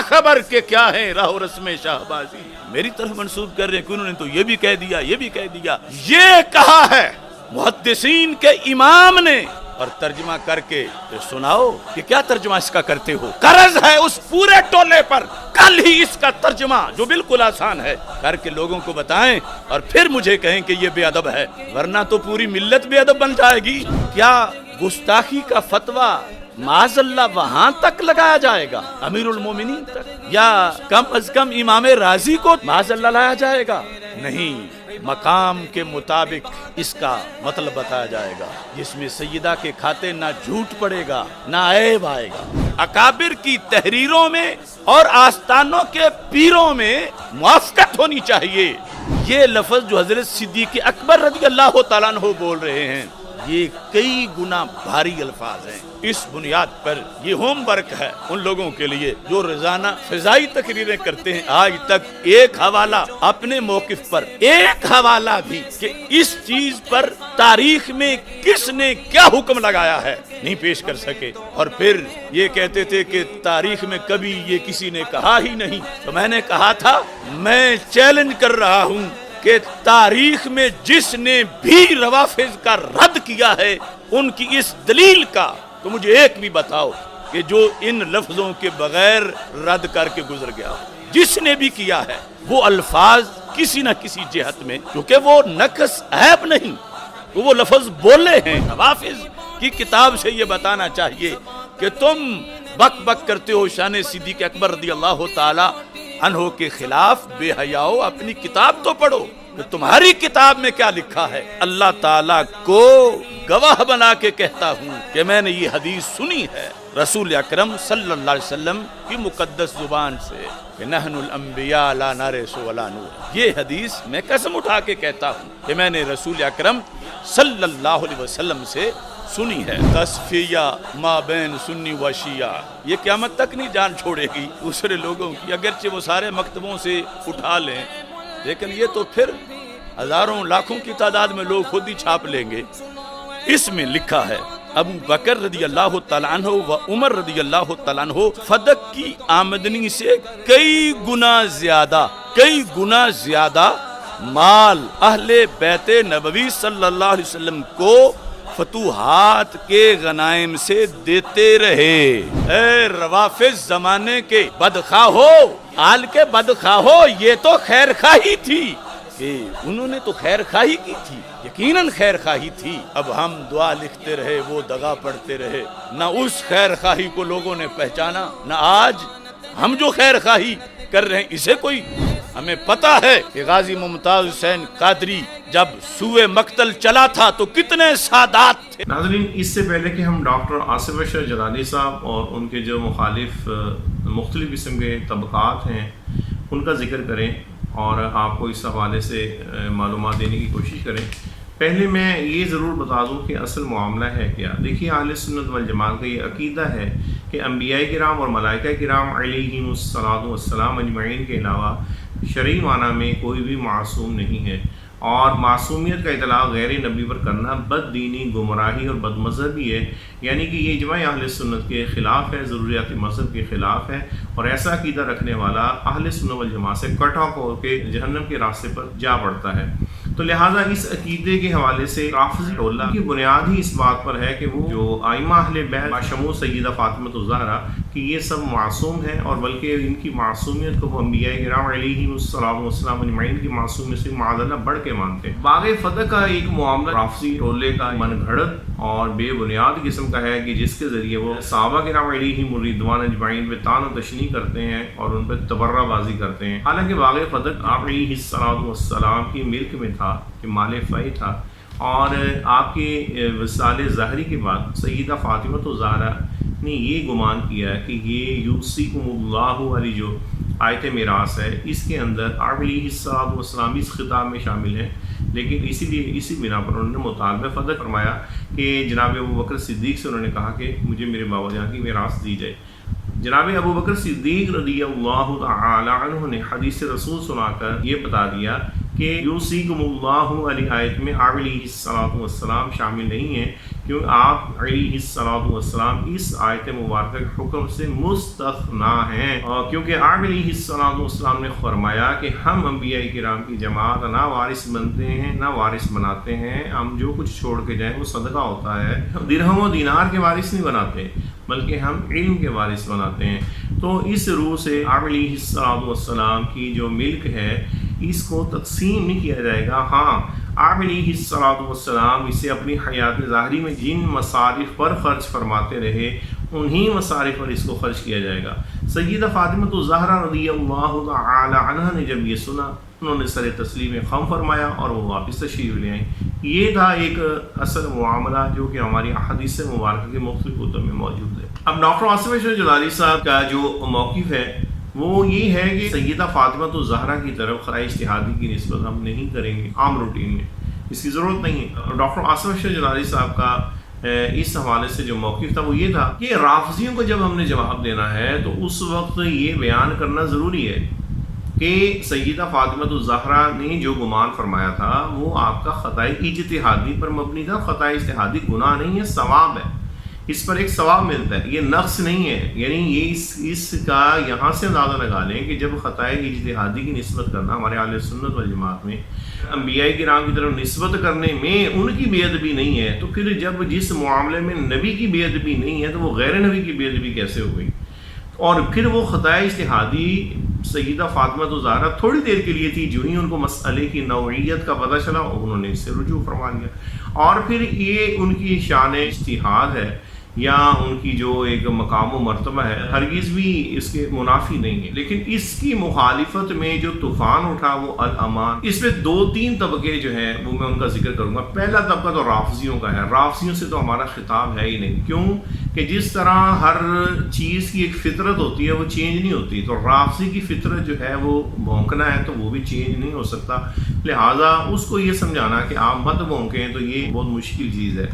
خبر کہ کیا ہے راہ و رسم شہبازی. میری طرف منسوب کر رہے ہیں کہ انہوں نے تو یہ بھی کہہ دیا، یہ بھی کہہ دیا. یہ کہا ہے محدثین کے امام نے، اور ترجمہ کر کے سناؤ کہ کیا ترجمہ اس کا کرتے ہو. قرض ہے اس پورے ٹولے پر، کل ہی اس کا ترجمہ جو بالکل آسان ہے کر کے لوگوں کو بتائیں، اور پھر مجھے کہیں کہ یہ بے ادب ہے، ورنہ تو پوری ملت بے ادب بن جائے گی. کیا گستاخی کا فتویٰ معاذ اللہ وہاں تک لگایا جائے گا، امیر المومنین تک، یا کم از کم امام رازی کو معاذ اللہ لایا جائے گا؟ نہیں، مقام کے مطابق اس کا مطلب بتایا جائے گا، جس میں سیدہ کے کھاتے نہ جھوٹ پڑے گا نہ عیب آئے گا. اکابر کی تحریروں میں اور آستانوں کے پیروں میں موافقت ہونی چاہیے. یہ لفظ جو حضرت صدیق اکبر رضی اللہ تعالیٰ عنہ بول رہے ہیں، یہ کئی گنا بھاری الفاظ ہیں. اس بنیاد پر یہ ہوم ورک ہے ان لوگوں کے لیے جو روزانہ فضائی تقریریں کرتے ہیں. آج تک ایک حوالہ اپنے موقف پر، ایک حوالہ بھی کہ اس چیز پر تاریخ میں کس نے کیا حکم لگایا ہے نہیں پیش کر سکے. اور پھر یہ کہتے تھے کہ تاریخ میں کبھی یہ کسی نے کہا ہی نہیں. تو میں نے کہا تھا میں چیلنج کر رہا ہوں کہ تاریخ میں جس نے بھی روافض کا رد کیا ہے ان کی اس دلیل کا تو مجھے ایک بھی بتاؤ کہ جو ان لفظوں کے بغیر رد کر کے گزر گیا. جس نے بھی کیا ہے وہ الفاظ کسی نہ کسی جہت میں، کیونکہ وہ نقص عیب نہیں، وہ لفظ بولے ہیں. روافض کی کتاب سے یہ بتانا چاہیے کہ تم بک بک کرتے ہو شان صدیق اکبر رضی اللہ تعالی عنہ کے خلاف، بے حیاؤ اپنی کتاب تو پڑھو کہ تمہاری کتاب میں کیا لکھا ہے. اللہ تعالیٰ کو گواہ بنا کے کہتا ہوں کہ میں نے یہ حدیث سنی ہے رسول اکرم صلی اللہ علیہ وسلم کی مقدس زبان سے کہ نحن الانبیاء لا نرث ولا نورث. یہ حدیث میں قسم اٹھا کے کہتا ہوں کہ میں نے رسول اکرم صلی اللہ علیہ وسلم سے سنی ہے. تصفیہ ما بین سنی و شیعہ یہ قیامت تک نہیں جان چھوڑے گی دوسرے لوگوں کی، اگرچہ وہ سارے مکتبوں سے اٹھا لیں، لیکن یہ تو پھر ہزاروں لاکھوں کی تعداد میں لوگ خود ہی چھاپ لیں گے. اس میں لکھا ہے ابو بکر رضی اللہ تعالیٰ عنہ و عمر رضی اللہ تعالیٰ عنہ فدق کی آمدنی سے کئی گنا زیادہ مال اہل بیت نبوی صلی اللہ علیہ وسلم کو فتوحات کے غنائم سے دیتے رہے. اے روافض زمانے کے بدخواہ ہو، آل کے بدخواہ ہو، یہ تو خیر خواہی تھی کہ انہوں نے تو خیر خواہی کی تھی، یقیناً خیر خواہی تھی. اب ہم دعا لکھتے رہے، وہ دغا پڑھتے رہے، نہ اس خیر خواہی کو لوگوں نے پہچانا، نہ آج ہم جو خیر خواہی کر رہے ہیں اسے کوئی. ہمیں پتا ہے کہ غازی ممتاز حسین قادری جب سوئے مقتل چلا تھا تو کتنے سادات تھے. ناظرین، اس سے پہلے کہ ہم ڈاکٹر آصف اشرف جلالی صاحب اور ان کے جو مخالف مختلف قسم کے طبقات ہیں ان کا ذکر کریں اور آپ کو اس حوالے سے معلومات دینے کی کوشش کریں، پہلے میں یہ ضرور بتا دوں کہ اصل معاملہ ہے کیا. دیکھیے، اہل سنت والجماعت کا یہ عقیدہ ہے کہ انبیاء کرام اور ملائکہ کرام علیہم الصلاۃ والسلام اجمعین کے علاوہ شرعی معنی میں کوئی بھی معصوم نہیں ہے، اور معصومیت کا اطلاق غیر نبی پر کرنا بد دینی، گمراہی اور بد مذہبی ہے. یعنی کہ یہ اجماع اہل سنت کے خلاف ہے، ضروریات مذہب کے خلاف ہے، اور ایسا عقیدہ رکھنے والا اہل سنت والجماعت سے کٹ آف ہو کے جہنم کے راستے پر جا پڑتا ہے. تو لہٰذا اس عقیدے کے حوالے سے رافضی ٹولہ کی بنیاد ہی اس بات پر ہے کہ وہ جو ائمہ اہل بیت باشمول سیدہ فاطمہ الزہرا کہ یہ سب معصوم ہیں، اور بلکہ ان کی معصومیت کو وہ انبیاء کرام علیہم الصلوۃ والسلام اجمعین کی معصومیت سے معاذ اللہ بڑھ کے مانتے ہیں. باغ فتح کا ایک معاملہ رافضی ٹولے کا من گھڑت اور بے بنیاد قسم کا ہے کہ جس کے ذریعے وہ صحابہ کرام علیہم الرضوان اجمعین پہ طعن و تشنیع کرتے ہیں اور ان پہ تبرہ بازی کرتے ہیں. حالانکہ باغ فتح آپ علیہ الصلوۃ والسلام کی ملک میں تھا، کہ مال فی تھا، اور آپ کے وصال ظاہری کے بعد سیدہ فاطمہ الزہرا نے یہ گمان کیا کہ یہ یوصیکم اللہ والی جو آیت میراث ہے اس کے اندر آپ علیہ الصلوۃ والسلام اس خطاب میں شامل ہیں. لیکن اسی بنا پر انہوں نے مطالبہ فتح فرمایا کہ جناب ابو بکر صدیق سے انہوں نے کہا کہ مجھے میرے بابا جان کی میراث دی جائے. جناب ابو بکر صدیق رضی اللہ تعالی عنہ نے حدیث رسول سنا کر یہ بتا دیا کہ یوصیکمullah علی آیت میں علیہ شامل نہیں ہے، کیونکہ آپ علیہ السلام اس آیت مبارکہ کے حکم سے مستثنا ہیں، اور کیونکہ آپ علیہ السلام نے فرمایا کہ ہم انبیاء کرام کی جماعت نہ وارث بنتے ہیں نہ وارث بناتے ہیں، ہم جو کچھ چھوڑ کے جائیں وہ صدقہ ہوتا ہے، درہم و دینار کے وارث نہیں بناتے بلکہ ہم علم کے وارث بناتے ہیں۔ تو اس روح سے آپ علیہ السلام کی جو ملک ہے اس کو تقسیم نہیں کیا جائے گا۔ ہاں، آپ علیہ السلام اسے اپنی حیات ظاہری میں جن مصارف پر خرچ فرماتے رہے انہی مصارف پر اس کو خرچ کیا جائے گا۔ سیدہ فاطمہ الزہرا رضی اللہ تعالی عنہا نے جب یہ سنا، انہوں نے سر تسلیم خم فرمایا اور وہ واپس تشریف لے آئیں۔ یہ تھا ایک اصل معاملہ جو کہ ہماری احادیث مبارکہ کے مختلف کتب میں موجود ہے۔ اب ڈاکٹر آصف اشرف جلالی صاحب کا جو موقف ہے وہ یہ ہے کہ سیدہ فاطمہ الزہرا کی طرف خرائط اجتہادی کی نسبت ہم نہیں کریں گے عام روٹین میں، اس کی ضرورت نہیں ہے۔ ڈاکٹر آصف اشرف جلالی صاحب کا اس حوالے سے جو موقف تھا وہ یہ تھا کہ رافضیوں کو جب ہم نے جواب دینا ہے تو اس وقت یہ بیان کرنا ضروری ہے کہ سیدہ فاطمہ الزہرا نے جو گمان فرمایا تھا وہ آپ کا خطۂ اجتہادی پر مبنی تھا۔ خطۂ اجتہادی گناہ نہیں ہے، ثواب ہے، اس پر ایک ثواب ملتا ہے، یہ نقص نہیں ہے۔ یعنی یہ اس کا یہاں سے اندازہ لگا لیں کہ جب خطۂ اجتہادی کی نسبت کرنا ہمارے اہل سنت والجماعت میں انبیاء کرام کی طرف نسبت کرنے میں ان کی بے ادبی نہیں ہے، تو پھر جب جس معاملے میں نبی کی بے ادبی نہیں ہے تو وہ غیر نبی کی بے ادبی کیسے ہو گئی؟ اور پھر وہ خطۂ اجتہادی سیدہ فاطمہ الزہرا تھوڑی دیر کے لیے تھی، جو ہی ان کو مسئلے کی نوعیت کا پتہ چلا انہوں نے اس سے رجوع فرما لیا، اور پھر یہ ان کی شان اجتہاد ہے یا ان کی جو ایک مقام و مرتبہ ہے، ہرگز بھی اس کے منافی نہیں ہے۔ لیکن اس کی مخالفت میں جو طوفان اٹھا وہ الامان، اس میں دو تین طبقے جو ہیں وہ میں ان کا ذکر کروں گا۔ پہلا طبقہ تو رافضیوں کا ہے، رافضیوں سے تو ہمارا خطاب ہے ہی نہیں، کیوں کہ جس طرح ہر چیز کی ایک فطرت ہوتی ہے وہ چینج نہیں ہوتی، تو رافضی کی فطرت جو ہے وہ بھونکنا ہے تو وہ بھی چینج نہیں ہو سکتا، لہٰذا اس کو یہ سمجھانا کہ آپ مت بھونکیں تو یہ بہت مشکل چیز ہے۔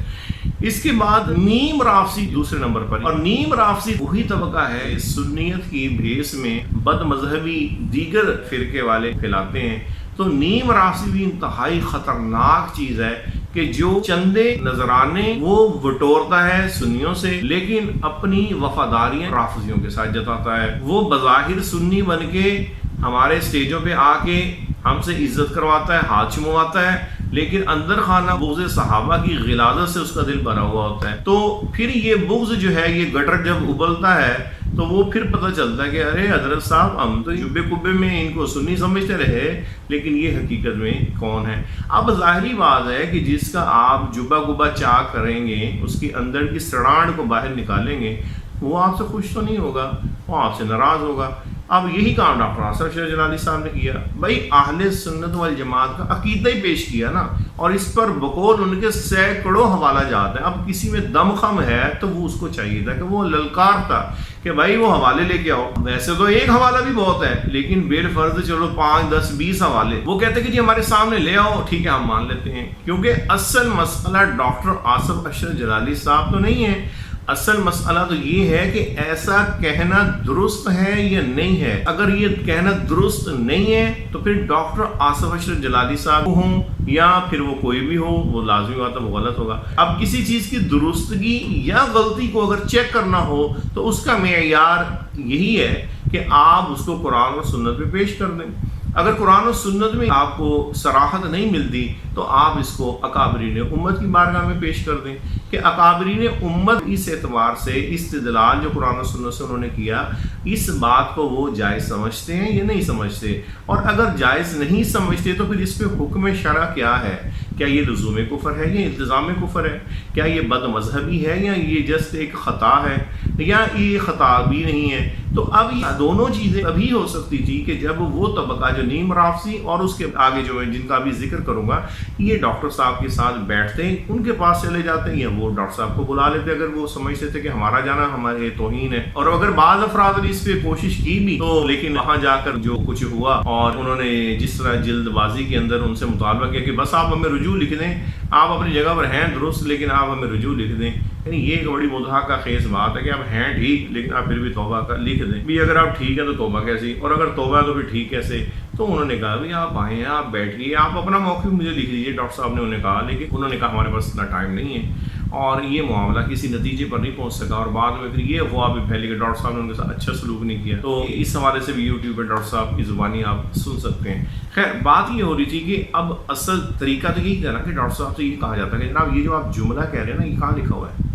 اس کے بعد نیم رافضی دوسرے نمبر پر، اور نیم رافضی وہی طبقہ ہے سنیت کی بھیس میں بد مذہبی دیگر فرقے والے پھیلاتے ہیں۔ تو نیم رافضی بھی انتہائی خطرناک چیز ہے کہ جو چندے نذرانے وہ بٹورتا ہے سنیوں سے، لیکن اپنی وفاداریاں رافضیوں کے ساتھ جتاتا ہے۔ وہ بظاہر سنی بن کے ہمارے اسٹیجوں پہ آ کے ہم سے عزت کرواتا ہے، ہاتھ چمواتا ہے، لیکن اندر خانہ بغض صحابہ کی غلاظت سے اس کا دل بھرا ہوا ہوتا ہے۔ تو پھر یہ بغض جو ہے، یہ گٹر جب ابلتا ہے تو وہ پھر پتہ چلتا ہے کہ ارے حضرت صاحب ہم تو جبے کبے میں ان کو سنی سمجھتے رہے، لیکن یہ حقیقت میں کون ہے؟ اب ظاہری بات ہے کہ جس کا آپ جبہ گبا چاک کریں گے، اس کی اندر کی سڑانٹ کو باہر نکالیں گے، وہ آپ سے خوش تو نہیں ہوگا، وہ آپ سے ناراض ہوگا۔ اب یہی کام ڈاکٹر آصف اشرف جلالی صاحب نے کیا، بھائی اہل سنت والجماعت کا عقیدہ ہی پیش کیا نا، اور اس پر بقول ان کے سینکڑوں حوالہ جات ہیں۔ اب کسی میں دم خم ہے تو وہ اس کو چاہیے تھا کہ وہ للکارتا کہ بھائی وہ حوالے لے کے آؤ۔ ویسے تو ایک حوالہ بھی بہت ہے، لیکن بالفرض چلو 5 10 20 حوالے، وہ کہتے ہیں کہ جی ہمارے سامنے لے آؤ، ٹھیک ہے ہم مان لیتے ہیں، کیونکہ اصل مسئلہ ڈاکٹر آصف اشرف جلالی صاحب تو نہیں ہے، اصل مسئلہ تو یہ ہے کہ ایسا کہنا درست ہے یا نہیں ہے۔ اگر یہ کہنا درست نہیں ہے تو پھر ڈاکٹر آصف اشرف جلالی صاحب ہوں یا پھر وہ کوئی بھی ہو، وہ لازمی بات ہے وہ غلط ہوگا۔ اب کسی چیز کی درستگی یا غلطی کو اگر چیک کرنا ہو تو اس کا معیار یہی ہے کہ آپ اس کو قرآن اور سنت میں پیش کر دیں۔ اگر قرآن و سنت میں آپ کو صراحت نہیں ملتی تو آپ اس کو اکابرین امت کی بارگاہ میں پیش کر دیں کہ اکابرین امت اس اعتبار سے استدلال جو قرآن و سنت سے انہوں نے کیا، اس بات کو وہ جائز سمجھتے ہیں یا نہیں سمجھتے، اور اگر جائز نہیں سمجھتے تو پھر اس پہ حکم شرع کیا ہے؟ کیا یہ لزوم کفر ہے یا التزام کفر ہے؟ کیا یہ بد مذہبی ہے یا یہ جسٹ ایک خطا ہے یا یہ خطا بھی نہیں ہے؟ تو اب یہ دونوں چیزیں ابھی ہو سکتی تھی کہ جب وہ طبقہ جو نیم رافضی اور اس کے آگے جو ہے جن کا بھی ذکر کروں گا، یہ ڈاکٹر صاحب کے ساتھ بیٹھتے ہیں، ان کے پاس چلے جاتے ہیں یا وہ ڈاکٹر صاحب کو بلا لیتے اگر وہ سمجھتے تھے کہ ہمارا جانا ہمارے توہین ہے۔ اور اگر بعض افراد نے اس پہ کوشش کی بھی تو لیکن وہاں جا کر جو کچھ ہوا، اور انہوں نے جس طرح جلد بازی کے اندر ان سے مطالبہ کیا کہ بس آپ ہمیں رجوع لکھ دیں، آپ اپنی جگہ پر ہیں درست لیکن آپ ہمیں رجوع لکھ دیں، یعنی یہ ایک بڑی مضحکہ خیز بات ہے کہ آپ ہیں ٹھیک لیکن آپ پھر بھی توبہ کا لکھ دیں بھی، اگر آپ ٹھیک ہیں تو توبہ کیسی، اور اگر توبہ ہے تو پھر ٹھیک کیسے؟ تو انہوں نے کہا بھائی آپ آئیں، آپ بیٹھیے، آپ اپنا موقف مجھے لکھ لیجیے، ڈاکٹر صاحب نے انہیں کہا، لیکن انہوں نے کہا ہمارے پاس اتنا ٹائم نہیں ہے، اور یہ معاملہ کسی نتیجے پر نہیں پہنچ سکا، اور بعد میں پھر یہ افواہ بھی پھیلی کہ ڈاکٹر صاحب نے ان کے ساتھ اچھا سلوک نہیں کیا۔ تو اس حوالے سے بھی یوٹیوب پہ ڈاکٹر صاحب کی زبانی آپ سن سکتے ہیں۔ خیر بات یہ ہو رہی تھی کہ اب اصل طریقہ تو یہی تھا نا کہ ڈاکٹر صاحب سے یہ کہا جاتا ہے کہ جناب یہ جو آپ جملہ کہہ رہے ہیں نا، یہ کہاں لکھا ہوا ہے،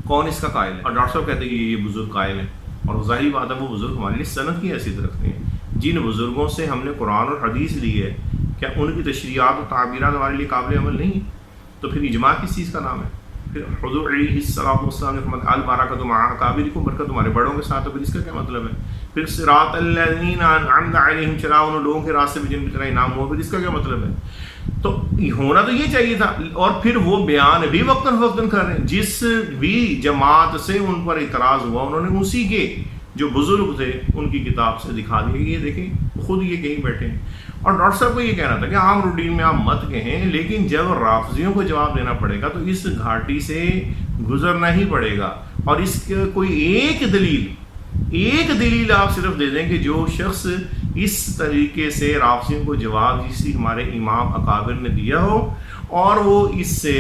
کون اس کا قائل ہے؟ اور ڈاکٹر صاحب کہتے ہیں کہ یہ بزرگ قائل ہیں، اور ظاہری بات ہے وہ بزرگ ہمارے لیے سند کی حیثیت رکھتے ہیں۔ جن بزرگوں سے ہم نے قرآن اور حدیث لی ہے، کیا ان کی تشریحات اور تعبیرات ہمارے لیے قابل عمل نہیں؟ تو پھر اجماع کس چیز کا نام ہے؟ پھر حضور علیہ السلام نے فرمایا البرکۃ مع اکابرکم، برکت تمہارے بڑوں کے ساتھ، تو پھر اس کا کیا مطلب ہے؟ پھر صراط الذین انعمت علیہم، چلا ان لوگوں کے راستے میں جن پہ تیرا انعام ہوا، پھر اس کا کیا مطلب ہے؟ تو ہونا تو یہ چاہیے تھا، اور پھر وہ بیان بھی وقتاً فوقتاً کر رہے ہیں۔ جس بھی جماعت سے ان پر اعتراض ہوا، انہوں نے اسی کے جو بزرگ تھے ان کی کتاب سے دکھا دیا کہ یہ دیکھیں خود یہ کہیں بیٹھے ہیں۔ اور ڈاکٹر صاحب کو یہ کہنا تھا کہ عام روٹین میں آپ مت کہیں، لیکن جب رافضیوں کو جواب دینا پڑے گا تو اس گھاٹی سے گزرنا ہی پڑے گا، اور اس کے کوئی ایک دلیل آپ صرف دے دیں کہ جو شخص اس طریقے سے رافضیوں کو جواب جسی ہمارے امام اکابر نے دیا ہو، اور وہ اس سے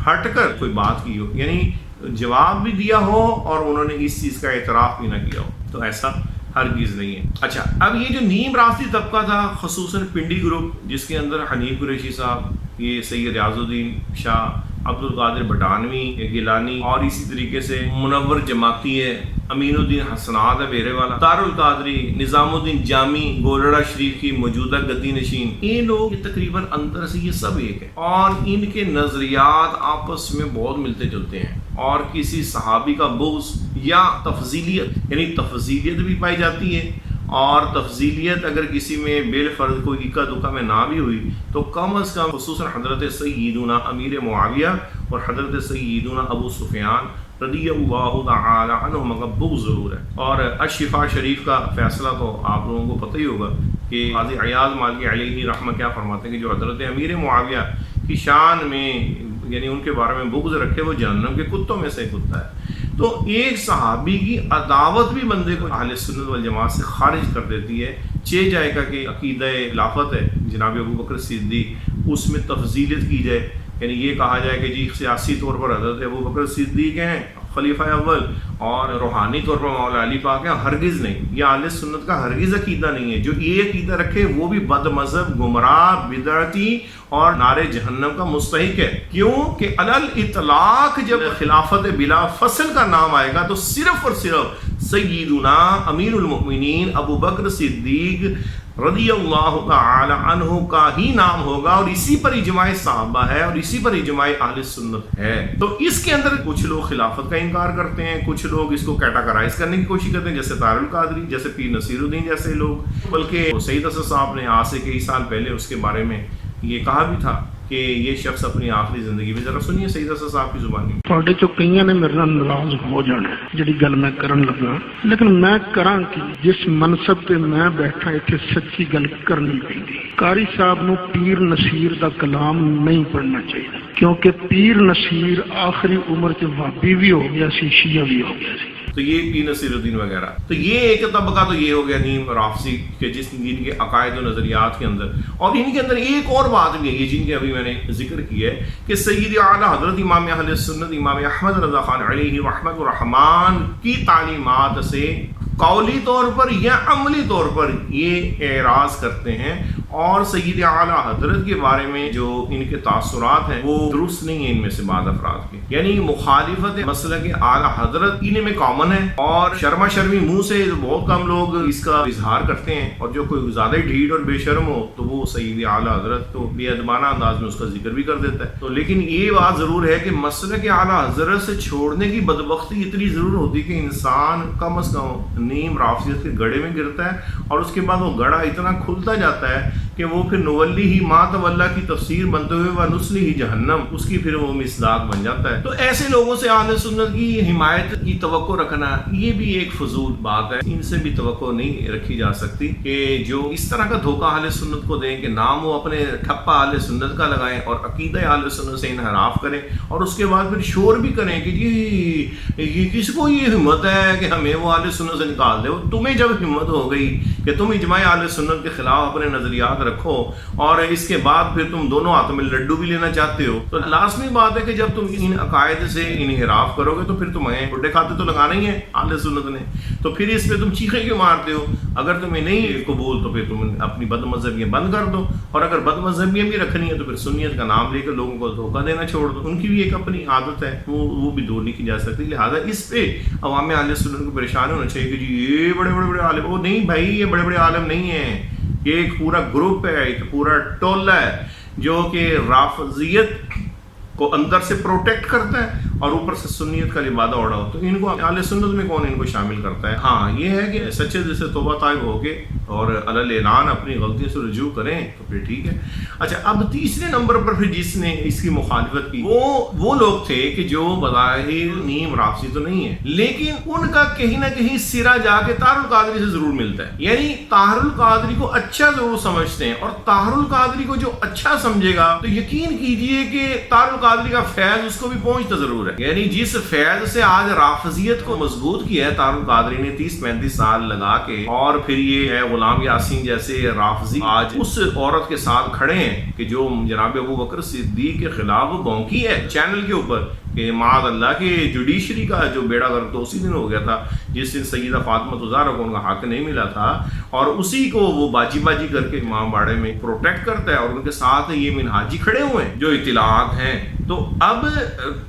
ہٹ کر کوئی بات کی ہو، یعنی جواب بھی دیا ہو اور انہوں نے اس چیز کا اعتراف بھی نہ کیا ہو، تو ایسا ہرگز نہیں ہے۔ اچھا، اب یہ جو نیم راستی طبقہ تھا، خصوصاً پنڈی گروپ، جس کے اندر حنیف قریشی صاحب، یہ سید ریاض الدین شاہ، عبد القادر بٹانوی، گیلانی، اور اسی طریقے سے منور جماعتی ہے، امین الدین حسنات ہے بیرے والا، تار القادری، نظام الدین جامی، گولڑا شریف کی موجودہ گدی نشین، یہ لوگ تقریباً اندر سے یہ سب ایک ہے، اور ان کے نظریات آپس میں بہت ملتے جلتے ہیں، اور کسی صحابی کا بغض یا تفضیلیت، یعنی تفضیلیت بھی پائی جاتی ہے، اور تفضیلیت اگر کسی میں بالفرض کوئی اکا دکا میں نہ بھی ہوئی تو کم از کم خصوصاً حضرت سیدنا امیر معاویہ اور حضرت سیدنا ابو سفیان رضی اللہ تعالی عنہم کا بغض ضرور ہے۔ اور الشفا شریف کا فیصلہ تو آپ لوگوں کو پتہ ہی ہوگا کہ قاضی عیاض مالکی علیہ رحمہ کیا فرماتے ہیں کہ جو حضرت امیر معاویہ کی شان میں یعنی ان کے بارے میں بغض رکھے وہ جہنم کے کتوں میں سے کتا ہے۔ تو ایک صحابی کی عداوت بھی بندے کو اہل سنت والجماعت سے خارج کر دیتی ہے۔ چہ جائے گا کہ عقیدہ خلافت ہے جناب ابو بکر صدیق، اس میں تفضیلت کی جائے، یعنی یہ کہا جائے کہ جی سیاسی طور پر حضرت ابو بکر صدیق ہیں خلیفہ اول، اور روحانی طور پر مولا علی پاک ہیں، ہرگز نہیں، یہ اہل سنت کا ہرگز عقیدہ نہیں ہے۔ جو یہ عقیدہ رکھے وہ بھی بد مذہب، گمراہ، بدعتی اور نار جہنم کا مستحق ہے۔ کیوں کہ علل اطلاق جب خلافت بلا فصل کا نام آئے گا تو صرف اور صرف سیدنا امیر المؤمنین ابو بکر صدیق رضی اللہ تعالی عنہ کا ہی نام ہوگا، اور اسی پر اجماع صحابہ ہے، اور اسی پر اجماع اہل سنت ہے۔ تو اس کے اندر کچھ لوگ خلافت کا انکار کرتے ہیں، کچھ لوگ اس کو کیٹاگرائز کرنے کی کوشش کرتے ہیں، جیسے طاہر القادری، جیسے پیر نصیر الدین جیسے لوگ، بلکہ سید اسد صاحب نے آج سے کئی سال پہلے اس کے بارے میں یہ کہا بھی تھا کہ یہ شخص اپنی آخری زندگی میں، ذرا سنیے سید اسد صاحب کی زبانی۔ ਤੁਹਾਡੇ ਚੋਂ ਕਈਆਂ ਨੇ ਮੇਰੇ ਨਾਲ ਨਾਰਾਜ਼ ਹੋ ਜਾਣਾ ਜਿਹੜੀ ਗੱਲ ਮੈਂ ਕਰਨ ਲੱਗਾ, ਲੇਕਿਨ ਮੈਂ ਕਰਾਂ ਕਿ ਜਿਸ ਮਨਸਬ ਤੇ ਮੈਂ ਬੈਠਾ ਇੱਥੇ ਸੱਚੀ ਗੱਲ ਕਰਨੀ ਪੈਂਦੀ। ਕਾਰੀ ਸਾਹਿਬ ਨੂੰ ਪੀਰ ਨਸੀਰ ਦਾ ਕਲਾਮ ਨਹੀਂ ਪੜ੍ਹਨਾ ਚਾਹੀਦਾ, ਕਿਉਂਕਿ ਪੀਰ ਨਸੀਰ ਆਖਰੀ ਉਮਰ 'ਚ ਵਾਬੀ ਵੀ ਹੋ ਗਿਆ ਸੀ, ਸ਼ੀਆ ਵੀ ਹੋ ਗਿਆ ਸੀ۔ تو یہ پیر نصیر الدین وغیرہ، تو یہ ایک طبقہ تو یہ ہو گیا نیم رافضی کے جس جن کے عقائد و نظریات کے اندر، اور ان کے اندر ایک اور بات بھی ہے جن کے ابھی میں نے ذکر کیا ہے کہ سید اعلیٰ حضرت امام اہل سنت امام احمد رضا خان علیہ رحمۃ الرحمان کی تعلیمات سے قولی طور پر یا عملی طور پر یہ اعراض کرتے ہیں، اور سید اعلیٰ حضرت کے بارے میں جو ان کے تاثرات ہیں وہ درست نہیں ہیں ان میں سے بعض افراد کے، یعنی مخالفت مسلک اعلیٰ حضرت ان میں کامن ہے، اور شرما شرمی منہ سے بہت کم لوگ اس کا اظہار کرتے ہیں، اور جو کوئی زیادہ ڈھیٹ اور بے شرم ہو تو وہ سید اعلیٰ حضرت تو بے ادبانہ انداز میں اس کا ذکر بھی کر دیتا ہے۔ تو لیکن یہ بات ضرور ہے کہ مسلک اعلیٰ حضرت سے چھوڑنے کی بدبختی اتنی ضرور ہوتی کہ انسان کم از کم نیم رافضیت کے گڑھے میں گرتا ہے، اور اس کے بعد وہ گڑھا اتنا کھلتا جاتا ہے کہ وہ پھر نولی ہی ما تولا کی تفسیر بنتے ہوئے و نسلی ہی جہنم اس کی پھر وہ مصداق بن جاتا ہے. تو ایسے لوگوں سے اہل سنت کی حمایت کی توقع رکھنا یہ بھی ایک فضول بات ہے. ان سے بھی توقع نہیں رکھی جا سکتی کہ جو اس طرح کا دھوکہ اہل سنت کو دیں کہ نام وہ اپنے ٹھپا اہل سنت کا لگائیں اور عقیدہ اہل سنت سے انحراف کریں اور اس کے بعد پھر شور بھی کریں کہ جی یہ کس کو یہ ہمت ہے کہ ہمیں وہ اہل سنت سے نکال دے. تمہیں جب ہمت ہو گئی کہ تم اجماع اہل سنت کے خلاف اپنے نظریات رکھو اور اس کے بعد پھر تم دونوں ہاتھوں میں لڈو بھی لینا چاہتے ہو, تو لازمی بات ہے کہ جب تم ان عقائد سے انحراف کرو گے تو پھر تمہیں بڈے کھاتے تو لگانا ہی ہے اہل سنت نے, تو پھر اس پہ تم چیخیں کیوں مارتے ہو؟ اگر تمہیں نہیں قبول تو پھر تم اپنی بد مذہبیاں بند کر دو, اور اگر بد مذہبیاں بھی رکھنی ہے تو پھر سنیت کا نام لے کر لوگوں کو دھوکہ دینا چھوڑ دو. ان کی بھی ایک اپنی عادت ہے, وہ بھی دور نہیں کی جا سکتی. لہٰذا اس پہ عوام اہل سنت کو پریشان ہونا چاہیے کہ جی یہ بڑے عالم, وہ نہیں بھائی, یہ بڑے عالم نہیں ہیں, یہ ایک پورا گروپ ہے, ایک پورا ٹولہ ہے جو کہ رافضیت کو اندر سے پروٹیکٹ کرتا ہے اور اوپر سے سنیت کا لبادہ اوڑا ہو. تو ان کو اہل سنت میں کون ان کو شامل کرتا ہے؟ ہاں یہ ہے کہ سچے دل سے توبہ طائب ہو کے اور علی اعلان اپنی غلطی سے رجوع کریں تو پھر ٹھیک ہے. اچھا, اب تیسرے نمبر پر پھر جس نے اس کی مخالفت کی وہ لوگ تھے کہ جو بظاہر نیم رافضی تو نہیں ہے, لیکن ان کا کہیں نہ کہیں سرا جا کے طاہر القادری سے ضرور ملتا ہے. یعنی طاہر القادری کو اچھا ضرور سمجھتے ہیں, اور طاہر القادری کو جو اچھا سمجھے گا تو یقین کیجئے کہ طاہر القادری کا فیض اس کو بھی پہنچتا ضرور ہے. یعنی جس فیض سے آج رافضیت کو مضبوط کیا ہے طاہر القادری نے 30-35 سال لگا کے, اور پھر یہ ہے غلام یاسین جیسے رافضی آج اس عورت کے ساتھ کھڑے ہیں کہ جو جناب ابو بکر صدیق کے خلاف بونکی ہے چینل کے اوپر کہ معاذ اللہ کے جوڈیشری کا جو بیڑا غرق تو اسی دن ہو گیا تھا جس دن سیدہ فاطمہ الزہرا کو ان کا حق نہیں ملا تھا, اور اسی کو وہ باجی کر کے امام باڑے میں پروٹیکٹ کرتا ہے, اور ان کے ساتھ یہ منہاجی کھڑے ہوئے ہیں جو اطلاعات ہیں. تو اب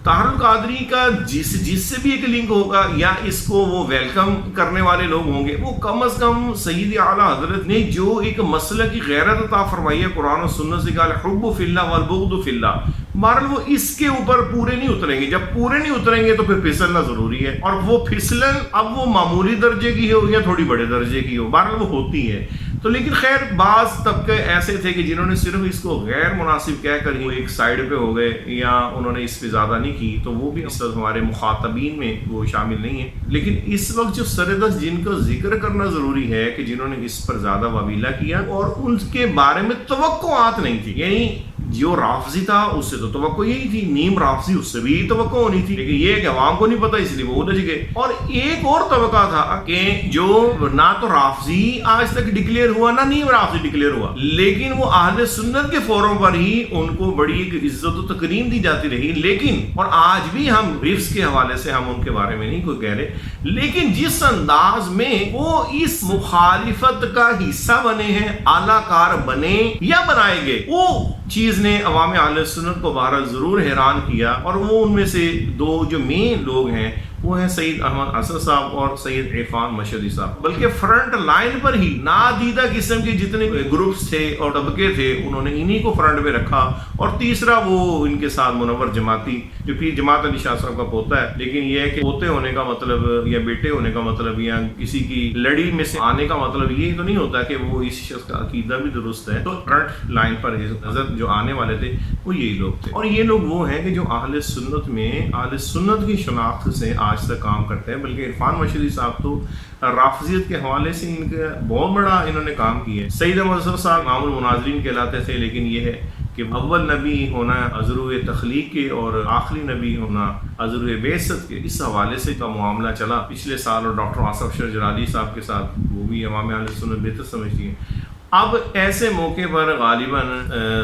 طاہر القادری کا جس سے بھی ایک لنک ہوگا یا اس کو وہ ویلکم کرنے والے لوگ ہوں گے, وہ کم از کم سید اعلیٰ حضرت نے جو ایک مسئلہ کی غیرت عطا فرمائی ہے قرآن و سنت سے کہا الحب فی اللہ والبغض فی اللہ, بہرحال وہ اس کے اوپر پورے نہیں اتریں گے. جب پورے نہیں اتریں گے تو پھر پھسلنا ضروری ہے, اور وہ پھسلن اب وہ معمولی درجے کی ہو یا تھوڑی بڑے درجے کی ہو, بہرحال وہ ہوتی ہے. تو لیکن خیر بعض طبقے ایسے تھے کہ جنہوں نے صرف اس کو غیر مناسب کہہ کر ہی ایک سائیڈ پہ ہو گئے یا انہوں نے اس پہ زیادہ نہیں کی, تو وہ بھی اس وقت ہمارے مخاطبین میں وہ شامل نہیں ہیں. لیکن اس وقت جو سردست جن کا ذکر کرنا ضروری ہے کہ جنہوں نے اس پر زیادہ وبیلہ کیا اور ان کے بارے میں توقعات نہیں تھی. یعنی جو رافضی تھا اس سے تو توقع یہی تھی, نیم رافضی اس سے بھی توقع ہونی تھی, لیکن یہ کہ عوام کو نہیں پتا اس لیے وہ الجھ گئے. اور ایک اور طبقہ تھا کہ جو نہ تو رافضی آج تک ڈکلیئر ہوا نہ نیم رافضی ڈکلیئر ہوا, لیکن وہ اہل سنت کے فورم پر ہی ان کو بڑی ایک عزت و تکریم دی جاتی رہی. لیکن اور آج بھی ہم رفس کے حوالے سے ہم ان کے بارے میں نہیں کوئی کہہ رہے, لیکن جس انداز میں وہ اس مخالفت کا حصہ بنے ہیں, اعلی کار بنے یا بنائے گئے, وہ چیز نے عوام اہل سنت کو بہرحال ضرور حیران کیا. اور وہ ان میں سے دو جو مین لوگ ہیں وہ ہیں سید احمد حسن صاحب اور سید عرفان مشہدی صاحب. بلکہ فرنٹ لائن پر ہی نادیدہ قسم کے جتنے گروپس تھے اور طبقے تھے انہوں نے انہی کو فرنٹ پہ رکھا. اور تیسرا وہ ان کے ساتھ منور جماعتی جو پیر جماعت علی شاہ صاحب کا پوتا ہے, لیکن یہ ہے کہ پوتے ہونے کا مطلب یا بیٹے ہونے کا مطلب یا کسی کی لڑی میں سے آنے کا مطلب یہ تو نہیں ہوتا کہ وہ اس شخص کا عقیدہ بھی درست ہے. تو فرنٹ لائن پر حضرت جو آنے والے تھے وہ یہی لوگ تھے, اور یہ لوگ وہ ہیں کہ جو اہل سنت میں اہل سنت کی شناخت سے آج تک کام کرتے ہیں. بلکہ عرفان مشہدی صاحب تو رافضیت کے حوالے سے ان کا بہت بڑا انہوں نے کام کیا ہے. سید احمد حسن صاحب امام المناظرین کہلاتے تھے, لیکن یہ ہے کہ اول نبی ہونا عذرو تخلیق کے اور آخری نبی ہونا عذرو بعثت کے, اس حوالے سے کا معاملہ چلا پچھلے سال. اور ڈاکٹر آصف اشرف جلالی صاحب کے ساتھ وہ بھی عوام اہل سنت بہتر سمجھتی ہیں. اب ایسے موقع پر غالباً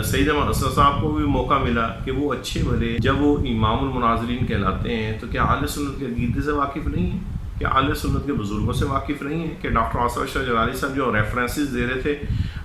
سید احمد حسن صاحب کو بھی موقع ملا کہ وہ اچھے بھلے جب وہ امام المناظرین کہلاتے ہیں تو کیا اہل سنت کے عقیدے سے واقف نہیں ہیں, کیا اہل سنت کے بزرگوں سے واقف نہیں ہیں, کہ ڈاکٹر آصف اشرف جلالی صاحب جو ریفرنسز دے رہے تھے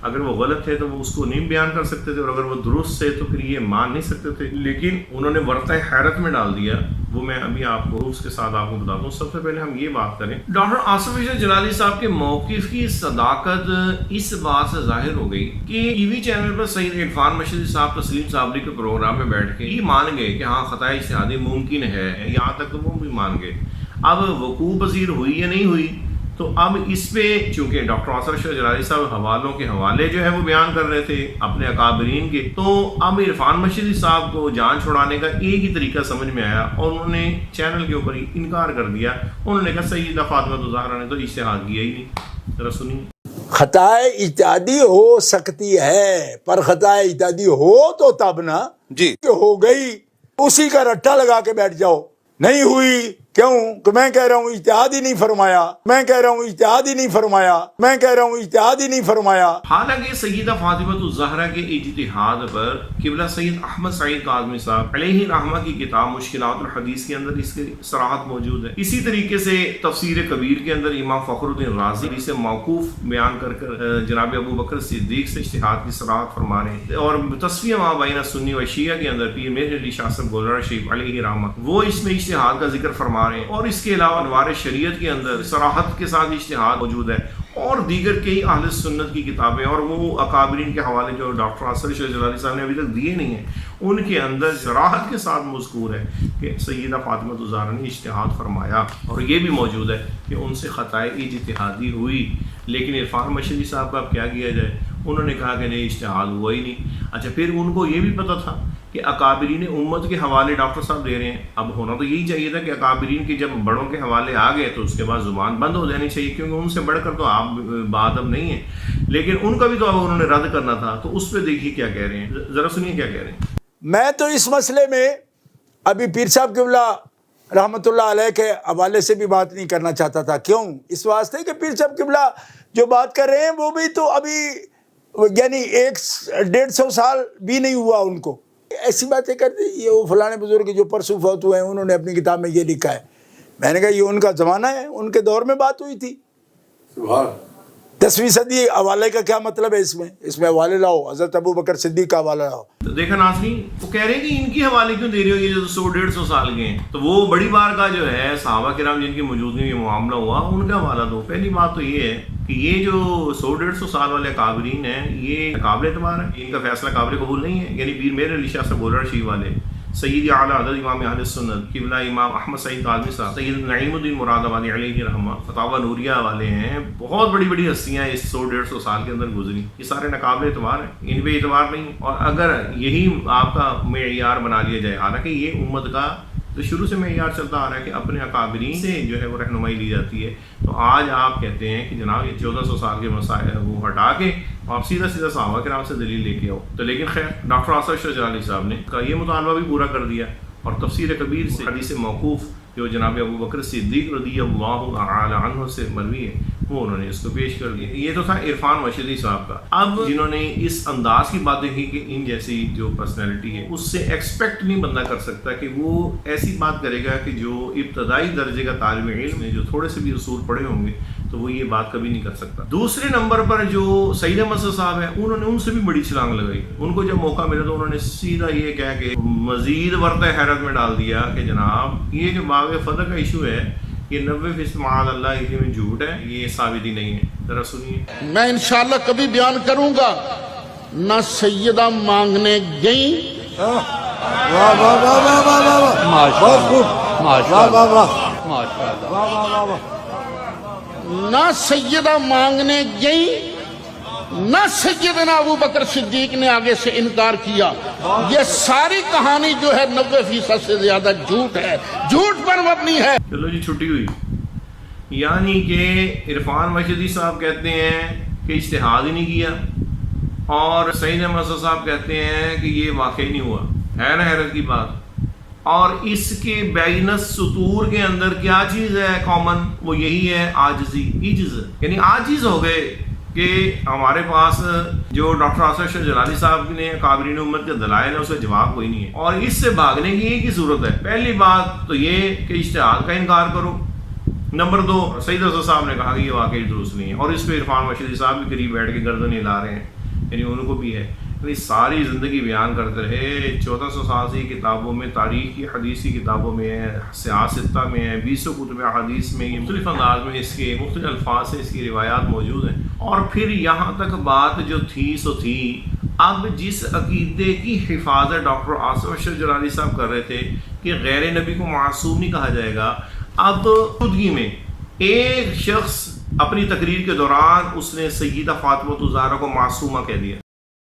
اگر وہ غلط تھے تو وہ اس کو نہیں بیان کر سکتے تھے, اور اگر وہ درست تھے تو پھر یہ مان نہیں سکتے تھے, لیکن انہوں نے ورطہ حیرت میں ڈال دیا. وہ میں ابھی آپ کو اس کے ساتھ آپ کو بتا دوں. سب سے پہلے ہم یہ بات کریں, ڈاکٹر آصف اشرف جلالی صاحب کے موقف کی صداقت اس بات سے ظاہر ہو گئی کہ ٹی وی چینل پر سید عرفان مشہدی صاحب تسلیم صابری کے پروگرام میں بیٹھ کے یہ مان گئے کہ ہاں خطا اجتہادی ممکن ہے, یہاں تک تو وہ بھی مان گئے. اب وقوع پذیر ہوئی یا نہیں ہوئی تو اب اس پہ چونکہ ڈاکٹر آصف اشرف جلالی صاحب حوالوں کے حوالے جو ہے وہ بیان کر رہے تھے اپنے اکابرین کے، تو اب عرفان مشہدی صاحب کو جان چھڑانے کا ایک ہی طریقہ سمجھ میں آیا اور انہوں نے چینل کے اوپر ہی انکار کر دیا. انہوں نے کہا سیدہ فاطمہ الزہرا نے تو اجتہاد کیا ہی نہیں. ذرا سنیے. خطائے اجتہادی ہو سکتی ہے، پر خطائے اجتہادی ہو تو تب نا جی کہ ہو گئی اسی کا رٹا لگا کے بیٹھ جاؤ. نہیں ہوئی کیوں کہ میں کہہ رہا ہوں اجتہاد ہی نہیں فرمایا، میں کہہ رہا ہوں اجتہاد ہی نہیں فرمایا، میں کہہ رہا ہوں اجتہاد ہی نہیں فرمایا. حالانکہ سیدہ فاطمہ الزہرا کے اجتہاد پر قبلہ سید احمد سعید کاظمی صاحب علیہ رحمہ کی کتاب مشکلات الحدیث کے اندر اس کی صراحت موجود ہے. اسی طریقے سے تفسیر کبیر کے اندر امام فخر الدین رازی اسے موقوف بیان کر جناب ابو بکر صدیق سے اجتہاد کی صراحت فرما رہے ہیں. اور تصفیہ ما بین سنی و شیعہ کے اندر پیر مہر علی شاہ صاحب گولڑا شریف علیہ رحمہ وہ اس میں اجتہاد کا ذکر فرما رہے ہیں. اور اس کے علاوہ انوار شریعت کے اندر صراحت کے ساتھ اجتہاد موجود ہے، اور دیگر کئی اہل سنت کی کتابیں اور وہ اکابرین کے حوالے جو ڈاکٹر آصف اشرف جلالی صاحب نے ابھی تک دیے نہیں ہیں، ان کے اندر صراحت کے ساتھ مذکور ہے کہ سیدہ فاطمہ الزہرا نے اجتہاد فرمایا. اور یہ بھی موجود ہے کہ ان سے خطائے اجتہادی ہوئی. لیکن عرفان مشہدی صاحب کا اب کیا کیا جائے؟ انہوں نے کہا کہ نہیں اجتہاد ہوا ہی نہیں. اچھا پھر ان کو یہ بھی پتہ تھا کہ اکابرین امت کے حوالے ڈاکٹر صاحب دے رہے ہیں. اب ہونا تو یہی چاہیے تھا کہ اکابرین کے جب بڑوں کے حوالے آ گئے تو اس کے بعد زبان بند ہو جانی چاہیے، کیونکہ ان سے بڑھ کر تو آپ بات اب نہیں ہے. لیکن ان کا بھی تو اب انہوں نے رد کرنا تھا. تو اس پہ دیکھیے کیا کہہ رہے ہیں، ذرا سنیے کیا کہہ رہے ہیں. میں تو اس مسئلے میں ابھی پیر صاحب قبلہ رحمۃ اللہ علیہ کے حوالے سے بھی بات نہیں کرنا چاہتا تھا. کیوں؟ اس واسطے کہ پیر صاحب قبلہ جو بات کر رہے ہیں وہ بھی تو ابھی یعنی 150 سال بھی نہیں ہوا ان کو. ایسی باتیں کرتے یہ وہ فلانے بزرگ جو پرسوں فوت ہوئے ہیں انہوں نے اپنی کتاب میں یہ لکھا ہے. میں نے کہا یہ ان کا زمانہ ہے، ان کے دور میں بات ہوئی تھی. 10ویں صدی حوالے کا کیا مطلب ہے؟ اس میں حوالے لاؤ، حضرت ابو بکر صدیق کا حوالہ لاؤ. تو دیکھا ناظرین، وہ کہہ رہے ہیں کہ ان کی حوالے کیوں دے رہے ہو، یہ جو 100-150 سال کے ہیں. تو وہ بڑی بار کا جو ہے صحابہ کرام جن کی موجودگی میں معاملہ ہوا ان کا حوالہ دو. پہلی بات تو یہ ہے کہ یہ جو 100-150 سال والے اکابرین ہیں یہ قابل اعتبار ہے، ان کا فیصلہ قابل قبول نہیں ہے. یعنی پیر مہر علی شاہ صاحب گولڑا شریف والے، سید اعلیٰ حضرت امام اہل سنت قبلہ امام احمد سعید کاظمی صاحب، سید نعیم الدین مراد آبادی علیہ رحمہ، فتاوی نوریہ والے ہیں، بہت بڑی بڑی ہستیاں اس 100-150 سال کے اندر گزری. یہ سارے ناقابل اعتبار ہیں، ان پہ اعتبار نہیں. اور اگر یہی آپ کا معیار بنا لیا جائے، حالانکہ یہ امت کا تو شروع سے معیار چلتا آ رہا ہے کہ اپنے اکابرین سے جو ہے وہ رہنمائی لی جاتی ہے. تو آج آپ کہتے ہیں کہ جناب یہ 1400 سال کے مسائل وہ ہٹا کے آپ سیدھا صحابہ کرام سے دلیل لے کے آؤ. تو لیکن خیر ڈاکٹر آصف اشرف جلالی صاحب نے یہ مطالبہ بھی پورا کر دیا اور تفسیر کبیر سے حدیث موقوف جو جناب ابو بکر صدیق رضی اللہ تعالی عنہ سے مروی ہے وہ انہوں نے اس کو پیش کر دیا. یہ تو تھا عرفان مشہدی صاحب کا. اب جنہوں نے اس انداز کی باتیں کی کہ ان جیسی جو پرسنالٹی ہے اس سے ایکسپیکٹ نہیں بندہ کر سکتا کہ وہ ایسی بات کرے گا کہ جو ابتدائی درجے کا طالب علم ہے جو تھوڑے سے بھی اصول پڑھے ہوں گے تو وہ یہ بات کبھی نہیں کر سکتا. دوسرے نمبر پر جو سید احمد صاحب ہیں انہوں نے ان سے بھی بڑی چھلانگ لگائی. ان کو جب موقع ملا تو انہوں نے سیدھا یہ کہا کہ مزید ورطہ حیرت میں ڈال دیا کہ جناب یہ جو باغ فتح کا ایشو ہے یہ 90% معاذ اللہ اسی میں جھوٹ ہے، یہ ثابت ہی نہیں ہے. ذرا سنیے. میں انشاءاللہ کبھی بیان کروں گا نہ سیدہ مانگنے گئیں نہ سیدہ مانگنے گئیں نہ سیدنا ابو بکر صدیق نے آگے سے انکار کیا. یہ ساری کہانی جو ہے 90% سے زیادہ جھوٹ ہے، جھوٹ پر مبنی ہے. چلو جی چھٹی ہوئی. یعنی کہ عرفان مشہدی صاحب کہتے ہیں کہ اجتہاد ہی نہیں کیا اور سید احمد صاحب کہتے ہیں کہ یہ واقعی نہیں ہوا. ہے نا حیرت کی بات. اور اس کے بین السطور کے اندر کیا چیز ہے کامن؟ وہ یہی ہے عاجزی، عجز. یعنی عاجز ہو گئے کہ ہمارے پاس جو ڈاکٹر آصف اشرف جلالی صاحب نے اکابرین امت کے دلائل ہے اس کا جواب کوئی نہیں ہے اور اس سے بھاگنے کی ایک ہی صورت ہے. پہلی بات تو یہ کہ اجتہاد کا انکار کرو. نمبر 2 سید حضرت صاحب نے کہا کہ یہ واقعی درست نہیں ہے اور اس پہ عرفان مشہدی صاحب بھی قریب بیٹھ کے گردن ہلا رہے ہیں. یعنی ان کو بھی ہے. ساری زندگی بیان کرتے رہے. 1400 سال سے کتابوں میں، تاریخ کی حدیثی کتابوں میں، سیاستہ میں، 20 کتب حدیث میں مختلف انداز میں اس کے مختلف الفاظ سے اس کی روایات موجود ہیں. اور پھر یہاں تک بات جو تھی سو تھی. اب جس عقیدے کی حفاظت ڈاکٹر آصف اشرف جلالی صاحب کر رہے تھے کہ غیر نبی کو معصوم نہیں کہا جائے گا، اب خودگی میں ایک شخص اپنی تقریر کے دوران اس نے سیدہ فاطمہ الزہرا کو معصومہ کہہ دیا.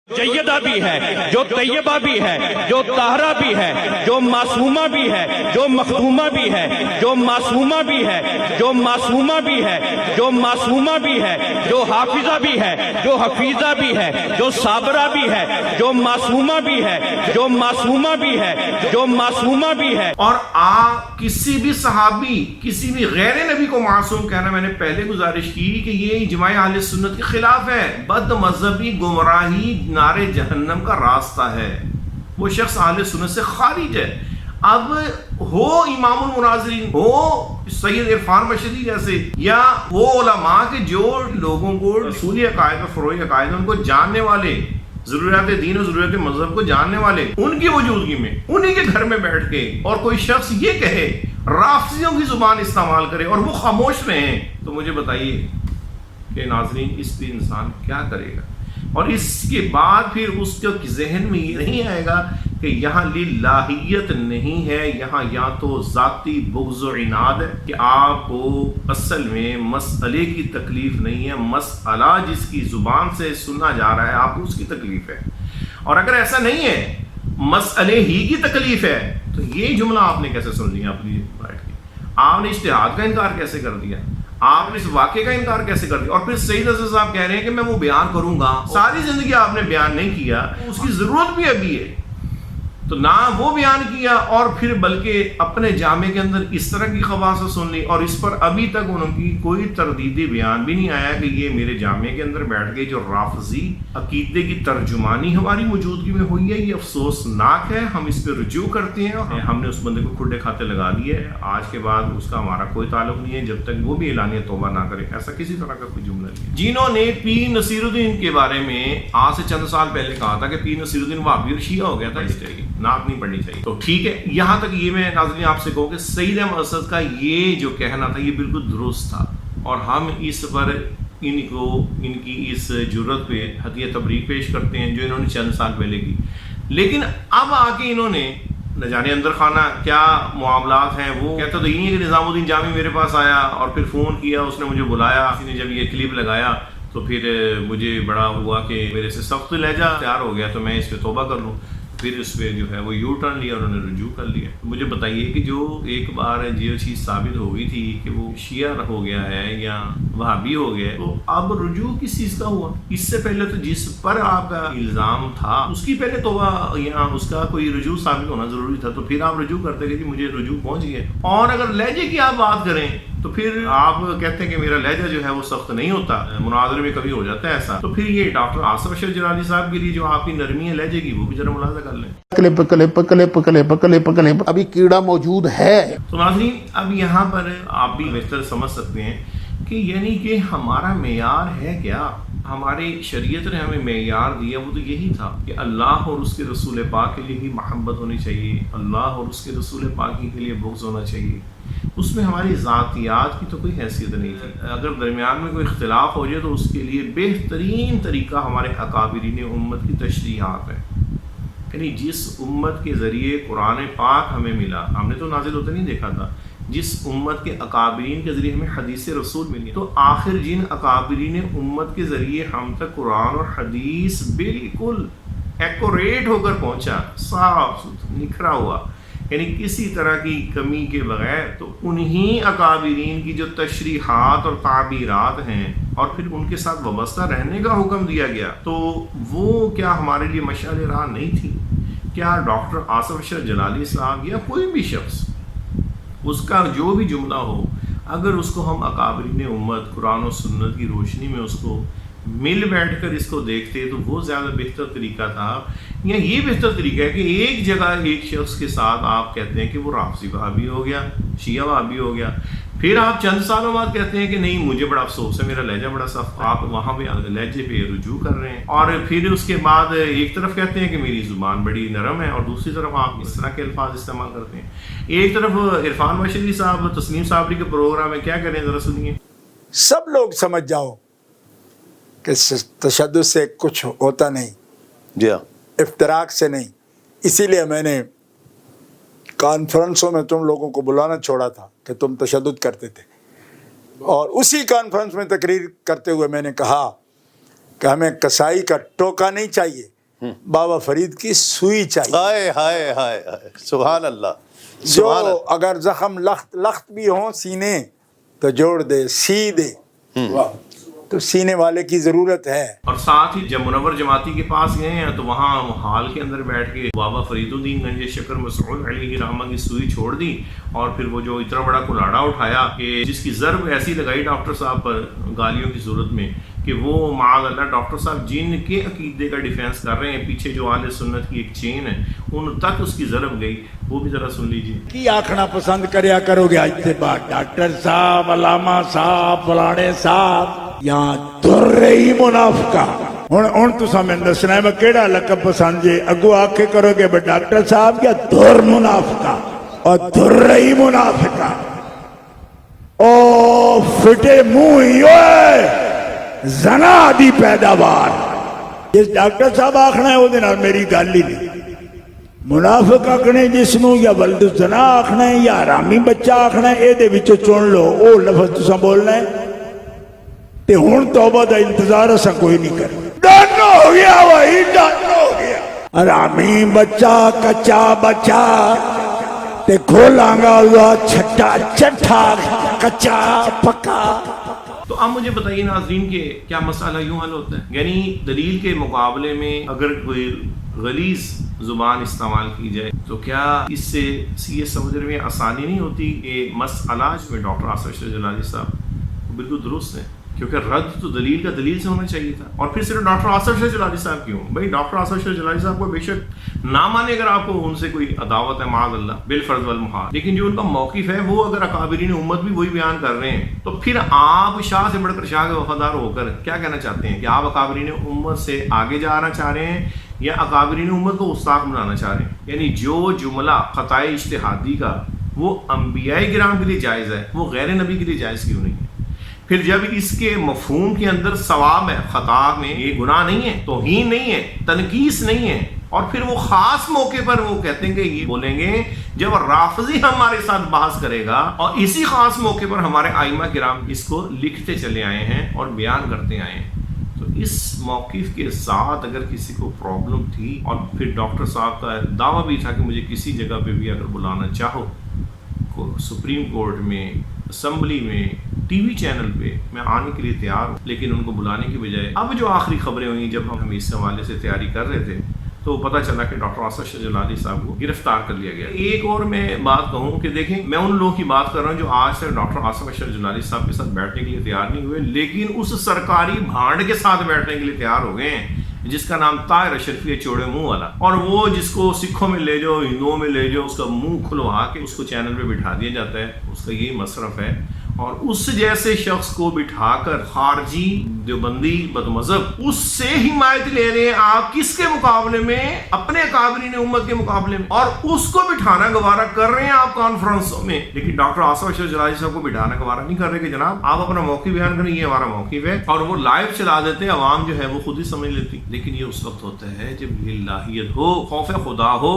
سیدہ بھی ہے، جو طیبہ بھی ہے، جو طاہرہ بھی ہے، جو معصومہ بھی ہے، جو مخدومہ بھی ہے، جو معصومہ بھی ہے، جو معصومہ بھی ہے، جو معصومہ بھی ہے، جو حافظہ بھی ہے، جو حفیظہ بھی ہے، جو صابرہ بھی ہے، جو معصومہ بھی ہے، جو معصومہ بھی ہے، جو معصومہ بھی ہے. اور آپ کسی بھی صحابی، کسی بھی غیر نبی کو معصوم کہنا، میں نے پہلے گزارش کی کہ یہ اجماع اہل سنت کے خلاف ہے. بد مذہبی، گمراہی، نارے جہنم کا راستہ ہے. وہ شخص اہل سنت سے خارج ہے. اب ہو امام المناظرین، ہو سید عرفان مشری جیسے، یا وہ علماء کے جو لوگوں کو اصولی عقائد اور فروعی عقائد ان کو جاننے والے، ضروریات دین اور ضروریات مذہب کو جاننے والے، ان کی موجودگی میں انہی کے گھر میں بیٹھ کے اور کوئی شخص یہ کہے، رافضیوں کی زبان استعمال کرے اور وہ خاموش رہیں، تو مجھے بتائیے کہ ناظرین اس پہ انسان کیا کرے گا؟ اور اس کے بعد پھر اس کے ذہن میں یہ نہیں آئے گا کہ یہاں للہیت نہیں ہے، یہاں یا تو ذاتی بغض و عناد ہے کہ آپ کو اصل میں مسئلے کی تکلیف نہیں ہے، مسئلہ جس کی زبان سے سنا جا رہا ہے آپ کو اس کی تکلیف ہے. اور اگر ایسا نہیں ہے، مسئلے ہی کی تکلیف ہے، تو یہ جملہ آپ نے کیسے سن لیا اپنی بیٹھ کے؟ آپ نے اجتہاد کا انکار کیسے کر دیا؟ آپ نے اس واقعے کا انکار کیسے کر دیا؟ اور پھر سید حسن صاحب کہہ رہے ہیں کہ میں وہ بیان کروں گا. ساری زندگی آپ نے بیان نہیں کیا، اس کی ضرورت بھی ابھی ہے، تو نہ وہ بیان کیا اور پھر بلکہ اپنے جامع کے اندر اس طرح کی خباثت سن لی. اور اس پر ابھی تک ان کی کوئی تردیدی بیان بھی نہیں آیا کہ یہ میرے جامع کے اندر بیٹھ کے جو رافضی عقیدے کی ترجمانی ہماری موجودگی میں ہوئی ہے، یہ افسوسناک ہے. ہم اس پہ رجوع کرتے ہیں اور ہم نے اس بندے کو کھڈے کھاتے لگا دیے. آج کے بعد اس کا ہمارا کوئی تعلق نہیں ہے جب تک وہ بھی اعلانیہ توبہ نہ کرے. ایسا کسی طرح کا کوئی جملہ نہیں. جنہوں نے پیر نصیر الدین کے بارے میں آج سے چند سال پہلے کہا تھا کہ پیر نصیر الدین وہابی اور شیعہ ہو گیا تھا، اس چاہیے نعت نہیں پڑھنی چاہیے، تو ٹھیک ہے. یہاں تک یہ میں ناظرین آپ سے کہوں کہ سید احمد اسد کا یہ جو کہنا تھا یہ بالکل درست تھا، اور ہم اس پر ان کی اس جرت پہ ہدیہ تبریک پیش کرتے ہیں جو انہوں نے چند سال پہلے کی. لیکن اب آ کے انہوں نے نہ جانے اندر خانہ کیا معاملات ہیں. وہ کہتا تو یہ نہیں ہے کہ نظام الدین جامی میرے پاس آیا اور پھر فون کیا، اس نے مجھے بلایا، کسی نے جب یہ کلپ لگایا تو پھر مجھے بڑا ہوا کہ میرے سے سخت لہجہ تیار ہو گیا تو میں اس پہ توبہ کر لوں. پھر اس پہ جو ہے وہ یو ٹرن لیا اور انہوں نے رجوع کر لیا. مجھے بتائیے کہ جو ایک بار یہ چیز ثابت ہو گئی تھی کہ وہ شیعہ ہو گیا ہے یا وہابی ہو گیا ہے، تو اب رجوع کس چیز کا ہوا؟ اس سے پہلے تو جس پر آپ کا الزام تھا اس کی پہلے توبہ یا اس کا کوئی رجوع ثابت ہونا ضروری تھا، تو پھر آپ رجوع کرتے کہ مجھے رجوع پہنچ گیا. اور اگر لہجے کی آپ بات کریں تو پھر آپ کہتے ہیں کہ میرا لہجہ جو ہے وہ سخت نہیں ہوتا، مناظرے میں کبھی ہو جاتا ہے ایسا. تو پھر یہ ڈاکٹر آصف اشرف جلالی صاحب کے لیے جو آپ کی نرمی ہے لہجے کی، وہ بھی ذرا ملاحظہ کر لیں. ابھی کیڑا موجود ہے. تو ناظرین اب یہاں پر آپ بھی بہتر سمجھ سکتے ہیں کہ یعنی کہ ہمارا معیار ہے کیا. ہماری شریعت نے ہمیں معیار دیا وہ تو یہی تھا کہ اللہ اور اس کے رسول پاک کے لیے بھی محبت ہونی چاہیے، اللہ اور اس کے رسول پاک کے لیے بغض ہونا چاہیے. اس میں ہماری ذاتیات کی تو کوئی حیثیت نہیں تھی. اگر درمیان میں کوئی اختلاف ہو جائے تو اس کے لیے بہترین طریقہ ہمارے اکابرین امت کی تشریحات ہے. یعنی جس امت کے ذریعے قرآن پاک ہمیں ملا، ہم نے تو نازل ہوتے نہیں دیکھا تھا، جس امت کے اکابرین کے ذریعے ہمیں حدیث رسول ملی، تو آخر جن اکابرین امت کے ذریعے ہم تک قرآن اور حدیث بالکل ایکوریٹ ہو کر پہنچا، صاف نکھرا ہوا، یعنی کسی طرح کی کمی کے بغیر، تو انہی اکابرین کی جو تشریحات اور تعبیرات ہیں اور پھر ان کے ساتھ وابستہ رہنے کا حکم دیا گیا، تو وہ کیا ہمارے لیے مشعل راہ نہیں تھی؟ کیا ڈاکٹر آصف اشرف جلالی صاحب یا کوئی بھی شخص، اس کا جو بھی جملہ ہو، اگر اس کو ہم اکابرین امت قرآن و سنت کی روشنی میں اس کو مل بیٹھ کر اس کو دیکھتے تو وہ زیادہ بہتر طریقہ تھا، یا یہ بہتر طریقہ ہے کہ ایک جگہ ایک شخص کے ساتھ آپ کہتے ہیں کہ وہ رافضی وہابی ہو گیا، شیعہ وہابی ہو گیا، پھر آپ چند سالوں بعد کہتے ہیں کہ نہیں مجھے بڑا افسوس ہے، میرا لہجہ بڑا سخت، آپ وہاں پہ لہجے پہ رجوع کر رہے ہیں، اور پھر اس کے بعد ایک طرف کہتے ہیں کہ میری زبان بڑی نرم ہے اور دوسری طرف آپ اس طرح کے الفاظ استعمال کرتے ہیں. ایک طرف عرفان مشری صاحب تسنیم صابری کے پروگرام میں کیا کہہ رہے ہیں ذرا سنیے. سب لوگ سمجھ جاؤ کہ تشدد سے کچھ ہوتا نہیں، جی ہاں، افتراق سے نہیں. اسی لیے میں نے کانفرنسوں میں تم لوگوں کو بلانا چھوڑا تھا کہ تم تشدد کرتے تھے. اور اسی کانفرنس میں تقریر کرتے ہوئے میں نے کہا کہ ہمیں کسائی کا ٹوکا نہیں چاہیے، بابا فرید کی سوئی چاہیے، ہائے ہائے ہائے ہائے، سبحان اللہ، جو اگر زخم لخت بھی ہوں سینے تو جوڑ دے، سی دے، تو سینے والے کی ضرورت ہے۔ اور ساتھ ہی جب منور جماعتی کے پاس گئے ہیں تو وہاں ہال کے اندر بیٹھ کے بابا فرید الدین گنج شکر مسعود علیہ رحمہ کی سوئی چھوڑ دی، اور پھر وہ جو اتنا بڑا کلاڑا اٹھایا کہ جس کی ضرب ایسی لگائی ڈاکٹر صاحب پر گالیوں کی صورت میں کہ وہ معاذ اللہ ڈاکٹر صاحب جن کے عقیدے کا ڈیفینس کر رہے ہیں، پیچھے جو اہل سنت کی ایک چین ہے ان تک اس کی ضرب گئی، وہ بھی ذرا سن لیجیے۔ کی آکھنا پسند کریا کرو گے آج سے بعد ڈاکٹر صاحب، علامہ صاحب، فلانے صاحب، یہاں در رہی منافقہ۔ ہن تساں میں دسنا ہے میں کیڑا لقب پسند جے، اگو آکھے کرو گے بے ڈاکٹر صاحب یا در منافقہ اور در رہی منافقہ، او فٹے منہ ہی ہوئے زنا دی پیداوار۔ جس ڈاکٹر صاحب آکھنا ہے وہ دے نال میری گل ہی نہیں، منافق آکھنے جس نو یا ولد الزنا آکھنا ہے یا حرامی بچہ آکھنا ہے، اے دے وچوں چن لو، او لفظ تساں بولنا ہے تے ہن توبہ دا انتظار اساں کوئی نہیں کر، ڈن ہو گیا وہی ڈن ہو گیا، حرامی بچہ، کچا بچہ تے کھولاں گا اللہ چھٹا چٹھا، کچا پکا۔ تو اب مجھے بتائیے ناظرین کہ کیا مسئلہ یوں حل ہوتا ہے؟ یعنی دلیل کے مقابلے میں اگر کوئی غلیظ زبان استعمال کی جائے تو کیا اس سے یہ سمجھنے میں آسانی نہیں ہوتی کہ مسئلہ جو ہے ڈاکٹر آصف اشرف جلالی صاحب بالکل درست ہے، کیونکہ رد تو دلیل کا دلیل سے ہونا چاہیے تھا، اور پھر صرف ڈاکٹر آصف اشرف جلالی صاحب کیوں؟ بھائی ڈاکٹر آصف اشرف جلالی صاحب کو بے شک نہ مانے اگر آپ کو ان سے کوئی عداوت ہے معاذ اللہ بالفرض والمحال، لیکن جو ان کا موقف ہے وہ اگر اکابرین امت بھی وہی بیان کر رہے ہیں تو پھر آپ شاہ سے بڑھ کر شاہ کے وفادار ہو کر کیا کہنا چاہتے ہیں؟ کہ آپ اکابرین امت سے آگے جانا چاہ رہے ہیں یا اکابرین امت کو گستاخ بنانا چاہ رہے ہیں؟ یعنی جو جملہ خطائے اجتہادی کا وہ انبیاء کرام کے لیے جائز ہے وہ غیر نبی کے لیے جائز کیوں نہیں ہے؟ پھر جب اس کے مفہوم کے اندر ثواب ہے، خطا میں یہ گناہ نہیں ہے، توہین نہیں ہے، تنقیص نہیں ہے، اور پھر وہ خاص موقع پر وہ کہتے ہیں کہ یہ بولیں گے جب رافضی ہمارے ساتھ بحث کرے گا، اور اسی خاص موقع پر ہمارے ائمہ کرام اس کو لکھتے چلے آئے ہیں اور بیان کرتے آئے ہیں۔ تو اس موقف کے ساتھ اگر کسی کو پرابلم تھی، اور پھر ڈاکٹر صاحب کا دعویٰ بھی تھا کہ مجھے کسی جگہ پہ بھی اگر بلانا چاہو، سپریم کورٹ میں، اسمبلی میں، ٹی وی چینل پہ، میں آنے کے لیے تیار ہوں، لیکن ان کو بلانے کی بجائے اب جو آخری خبریں ہوئیں جب ہم اس حوالے سے تیاری کر رہے تھے تو پتہ چلا کہ ڈاکٹر آصف اشرف جلالی صاحب کو گرفتار کر لیا گیا۔ ایک اور میں بات کہوں کہ دیکھیں میں ان لوگوں کی بات کر رہا ہوں جو آج تک ڈاکٹر آصف اشرف جلالی صاحب کے ساتھ بیٹھنے کے لیے تیار نہیں ہوئے، لیکن اس سرکاری بھانڈ کے ساتھ بیٹھنے کے لیے تیار ہو گئے ہیں جس کا نام طاہر اشرفی ہے، چوڑے منہ والا، اور وہ جس کو سکھوں میں لے جاؤ، ہندوؤں میں لے جاؤ، اس کا منہ کھلوا کے اس کو چینل پہ بٹھا دیا جاتا ہے، اس کا یہی مصرف ہے، اور اس جیسے شخص کو بٹھا کر خارجی دیوبندی بدمذہب اس سے حمایت لے رہے ہیں آپ کس کے مقابلے میں؟ اپنے اکابرین امت کے مقابلے میں، اور اس کو بٹھانا گوارا کر رہے ہیں آپ کانفرنسوں میں، لیکن ڈاکٹر آصف اشرف جلالی صاحب کو بٹھانا گوارا نہیں کر رہے کہ جناب آپ اپنا موقف بیان کریں، یہ ہمارا موقف ہے، اور وہ لائیو چلا دیتے ہیں، عوام جو ہے وہ خود ہی سمجھ لیتی۔ لیکن یہ اس وقت ہوتا ہے جب للہیت ہو، خوف خدا ہو،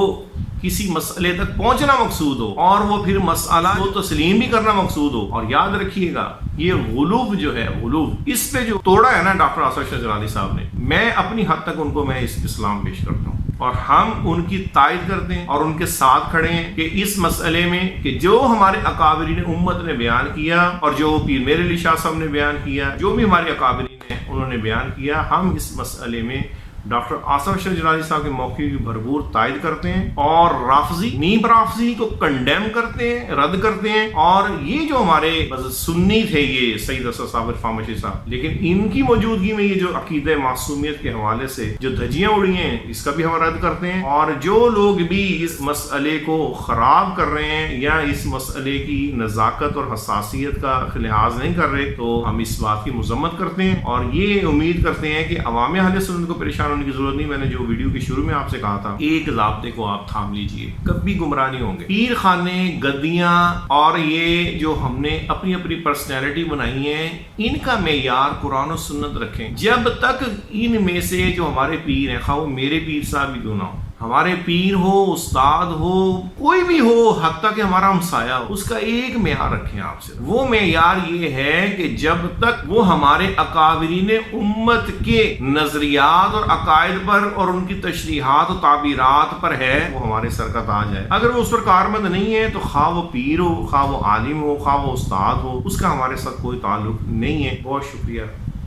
کسی مسئلے تک پہنچنا مقصود ہو، اور وہ پھر مسئلہ کو تسلیم بھی کرنا مقصود ہو۔ اور یاد رکھیے گا یہ غلوب جو ہے، غلوب اس پہ جو توڑا ہے نا ڈاکٹر آصف اشرف جلالی صاحب نے، میں اپنی حد تک ان کو میں اس اسلام پیش کرتا ہوں، اور ہم ان کی تائید کرتے ہیں اور ان کے ساتھ کھڑے ہیں کہ اس مسئلے میں کہ جو ہمارے اکابرین امت نے بیان کیا، اور جو پیر میر علی شاہ صاحب نے بیان کیا، جو بھی ہمارے اکابرین ہیں انہوں نے بیان کیا، ہم اس مسئلے میں ڈاکٹر آصف اشرف جلالی صاحب کے موقع کی بھرپور تائید کرتے ہیں، اور رافضی نیب رافضی کو کنڈیم کرتے ہیں، رد کرتے ہیں، اور یہ جو ہمارے سنی تھے یہ سید اسد صاحب، عرفان مشیر صاحب، لیکن ان کی موجودگی میں یہ جو عقیدہ معصومیت کے حوالے سے جو دھجیاں اڑی ہیں اس کا بھی ہم رد کرتے ہیں، اور جو لوگ بھی اس مسئلے کو خراب کر رہے ہیں یا اس مسئلے کی نزاکت اور حساسیت کا لحاظ نہیں کر رہے تو ہم اس بات کی مذمت کرتے ہیں، اور یہ امید کرتے ہیں کہ عوام اہل سنت کو پریشان ہونے کی ضرورت نہیں۔ میں نے جو ویڈیو کے شروع میں آپ سے کہا تھا ایک ضابطے کو آپ تھام لیجئے، کبھی گمراہ نہیں ہوں گے۔ پیر خانے، گدیاں، اور یہ جو ہم نے اپنی اپنی پرسنالٹی بنائی ہیں، ان کا معیار قرآن و سنت رکھیں۔ جب تک ان میں سے جو ہمارے پیر ہیں، خواہ وہ میرے پیر صاحب بھی کیوں نہ ہو، ہمارے پیر ہو، استاد ہو، کوئی بھی ہو، حتیٰ کہ ہمارا ہمسایہ ہو، اس کا ایک معیار رکھیں آپ سے. وہ معیار یہ ہے کہ جب تک وہ ہمارے اکابرین امت کے نظریات اور عقائد پر اور ان کی تشریحات و تعبیرات پر ہے، وہ ہمارے سر کا تاج ہے. اگر وہ اس پر کارمند نہیں ہے تو خواہ وہ پیر ہو، خواہ وہ عالم ہو، خواہ وہ استاد ہو، اس کا ہمارے ساتھ کوئی تعلق نہیں ہے. بہت شکریہ.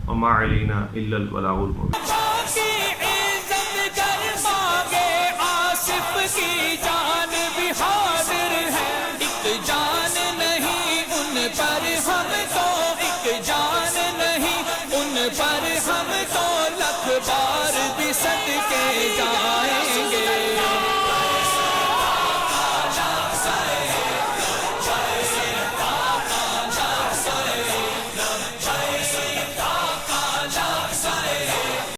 وما علینا الا البلاغ المبین. کی جان بھی حاضر ہے، ایک جان نہیں ان پر ہم کو، ایک جان نہیں ان پر ہم کو، لکھ بار بھی صدقے جان